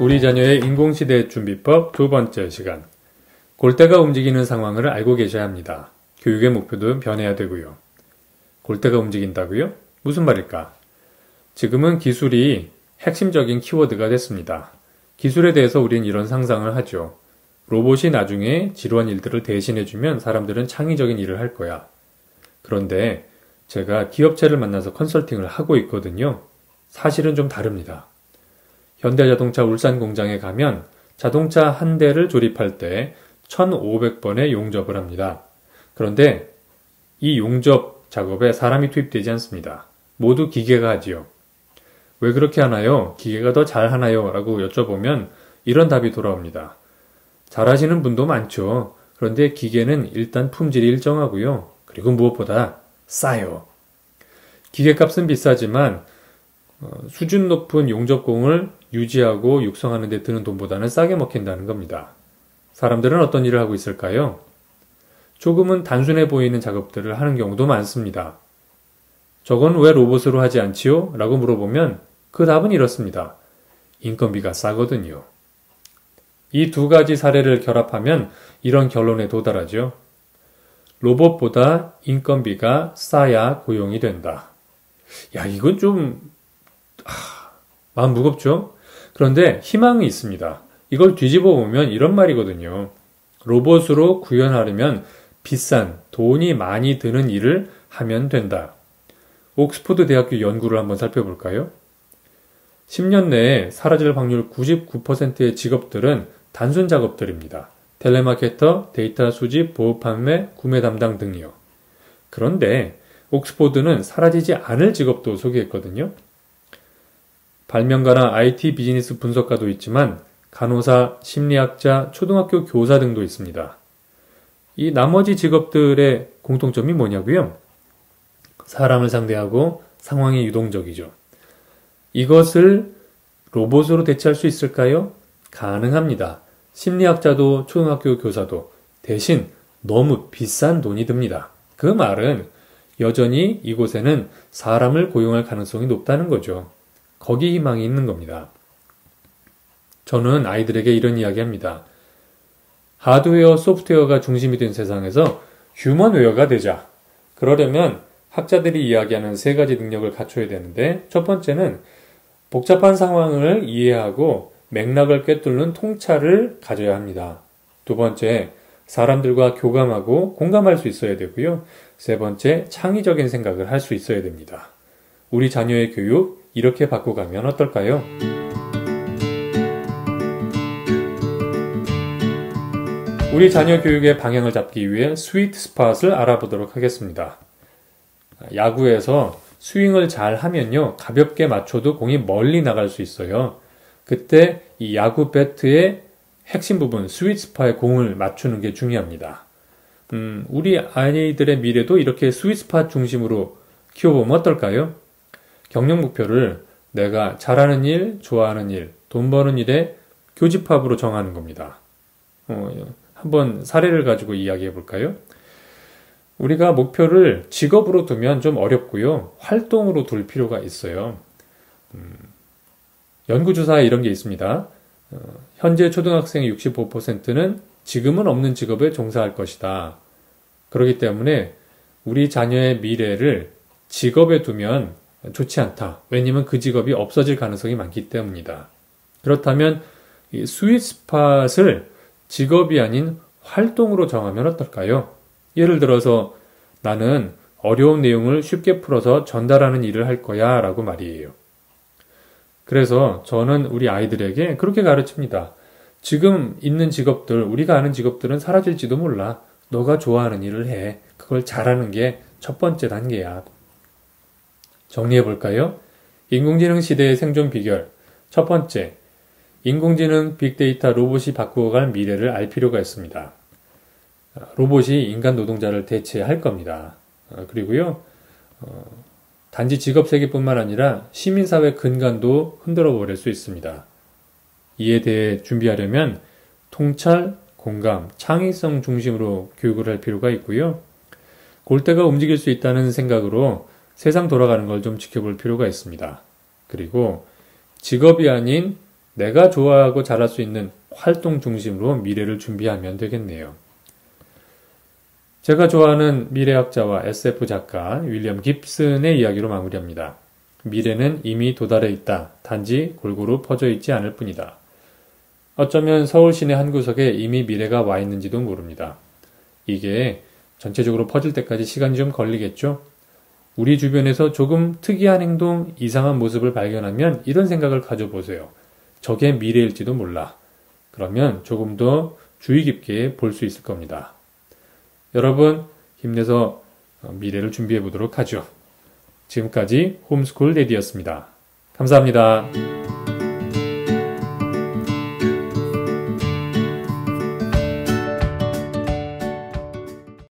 우리 자녀의 인공시대 준비법 두 번째 시간. 골대가 움직이는 상황을 알고 계셔야 합니다. 교육의 목표도 변해야 되고요. 골대가 움직인다고요? 무슨 말일까? 지금은 기술이 핵심적인 키워드가 됐습니다. 기술에 대해서 우린 이런 상상을 하죠. 로봇이 나중에 지루한 일들을 대신해주면 사람들은 창의적인 일을 할 거야. 그런데 제가 기업체를 만나서 컨설팅을 하고 있거든요. 사실은 좀 다릅니다. 현대자동차 울산 공장에 가면 자동차 한 대를 조립할 때 1,500번의 용접을 합니다. 그런데 이 용접 작업에 사람이 투입되지 않습니다. 모두 기계가 하지요. 왜 그렇게 하나요? 기계가 더 잘하나요? 라고 여쭤보면 이런 답이 돌아옵니다. 잘하시는 분도 많죠. 그런데 기계는 일단 품질이 일정하고요. 그리고 무엇보다 싸요. 기계값은 비싸지만 수준 높은 용접공을 유지하고 육성하는 데 드는 돈보다는 싸게 먹힌다는 겁니다. 사람들은 어떤 일을 하고 있을까요? 조금은 단순해 보이는 작업들을 하는 경우도 많습니다. 저건 왜 로봇으로 하지 않지요? 라고 물어보면 그 답은 이렇습니다. 인건비가 싸거든요. 이 두 가지 사례를 결합하면 이런 결론에 도달하죠. 로봇보다 인건비가 싸야 고용이 된다. 야, 이건 좀 마음 무겁죠? 그런데 희망이 있습니다. 이걸 뒤집어 보면 이런 말이거든요. 로봇으로 구현하려면 비싼, 돈이 많이 드는 일을 하면 된다. 옥스퍼드 대학교 연구를 한번 살펴볼까요? 10년 내에 사라질 확률 99%의 직업들은 단순 작업들입니다. 텔레마케터, 데이터 수집, 보호 판매, 구매 담당 등이요. 그런데 옥스퍼드는 사라지지 않을 직업도 소개했거든요. 발명가나 IT 비즈니스 분석가도 있지만 간호사, 심리학자, 초등학교 교사 등도 있습니다. 이 나머지 직업들의 공통점이 뭐냐고요? 사람을 상대하고 상황이 유동적이죠. 이것을 로봇으로 대체할 수 있을까요? 가능합니다. 심리학자도 초등학교 교사도 대신 너무 비싼 돈이 듭니다. 그 말은 여전히 이곳에는 사람을 고용할 가능성이 높다는 거죠. 거기 희망이 있는 겁니다. 저는 아이들에게 이런 이야기 합니다. 하드웨어, 소프트웨어가 중심이 된 세상에서 휴먼웨어가 되자. 그러려면 학자들이 이야기하는 세 가지 능력을 갖춰야 되는데 첫 번째는 복잡한 상황을 이해하고 맥락을 꿰뚫는 통찰을 가져야 합니다. 두 번째, 사람들과 교감하고 공감할 수 있어야 되고요. 세 번째, 창의적인 생각을 할 수 있어야 됩니다. 우리 자녀의 교육 이렇게 바꿔가면 어떨까요? 우리 자녀 교육의 방향을 잡기 위해 스위트 스팟을 알아보도록 하겠습니다. 야구에서 스윙을 잘 하면요, 가볍게 맞춰도 공이 멀리 나갈 수 있어요. 그때 이 야구 배트의 핵심 부분, 스위트 스팟에 공을 맞추는 게 중요합니다. 우리 아이들의 미래도 이렇게 스위트 스팟 중심으로 키워보면 어떨까요? 경력 목표를 내가 잘하는 일, 좋아하는 일, 돈 버는 일에 교집합으로 정하는 겁니다. 한번 사례를 가지고 이야기해 볼까요? 우리가 목표를 직업으로 두면 좀 어렵고요. 활동으로 둘 필요가 있어요. 연구조사에 이런 게 있습니다. 현재 초등학생 65%는 지금은 없는 직업에 종사할 것이다. 그렇기 때문에 우리 자녀의 미래를 직업에 두면 좋지 않다. 왜냐하면 그 직업이 없어질 가능성이 많기 때문이다. 그렇다면 이 스윗 스팟을 직업이 아닌 활동으로 정하면 어떨까요? 예를 들어서 나는 어려운 내용을 쉽게 풀어서 전달하는 일을 할 거야 라고 말이에요. 그래서 저는 우리 아이들에게 그렇게 가르칩니다. 지금 있는 직업들, 우리가 아는 직업들은 사라질지도 몰라. 너가 좋아하는 일을 해. 그걸 잘하는 게 첫 번째 단계야. 정리해 볼까요? 인공지능 시대의 생존 비결. 첫 번째, 인공지능, 빅데이터, 로봇이 바꾸어갈 미래를 알 필요가 있습니다. 로봇이 인간 노동자를 대체할 겁니다. 그리고요, 단지 직업 세계뿐만 아니라 시민사회 근간도 흔들어 버릴 수 있습니다. 이에 대해 준비하려면 통찰, 공감, 창의성 중심으로 교육을 할 필요가 있고요. 골대가 움직일 수 있다는 생각으로 세상 돌아가는 걸 좀 지켜볼 필요가 있습니다. 그리고 직업이 아닌 내가 좋아하고 잘할 수 있는 활동 중심으로 미래를 준비하면 되겠네요. 제가 좋아하는 미래학자와 SF 작가 윌리엄 깁슨의 이야기로 마무리합니다. 미래는 이미 도달해 있다. 단지 골고루 퍼져 있지 않을 뿐이다. 어쩌면 서울 시내 한 구석에 이미 미래가 와 있는지도 모릅니다. 이게 전체적으로 퍼질 때까지 시간이 좀 걸리겠죠? 우리 주변에서 조금 특이한 행동, 이상한 모습을 발견하면 이런 생각을 가져보세요. 저게 미래일지도 몰라. 그러면 조금 더 주의 깊게 볼 수 있을 겁니다. 여러분, 힘내서 미래를 준비해 보도록 하죠. 지금까지 홈스쿨 레디였습니다. 감사합니다.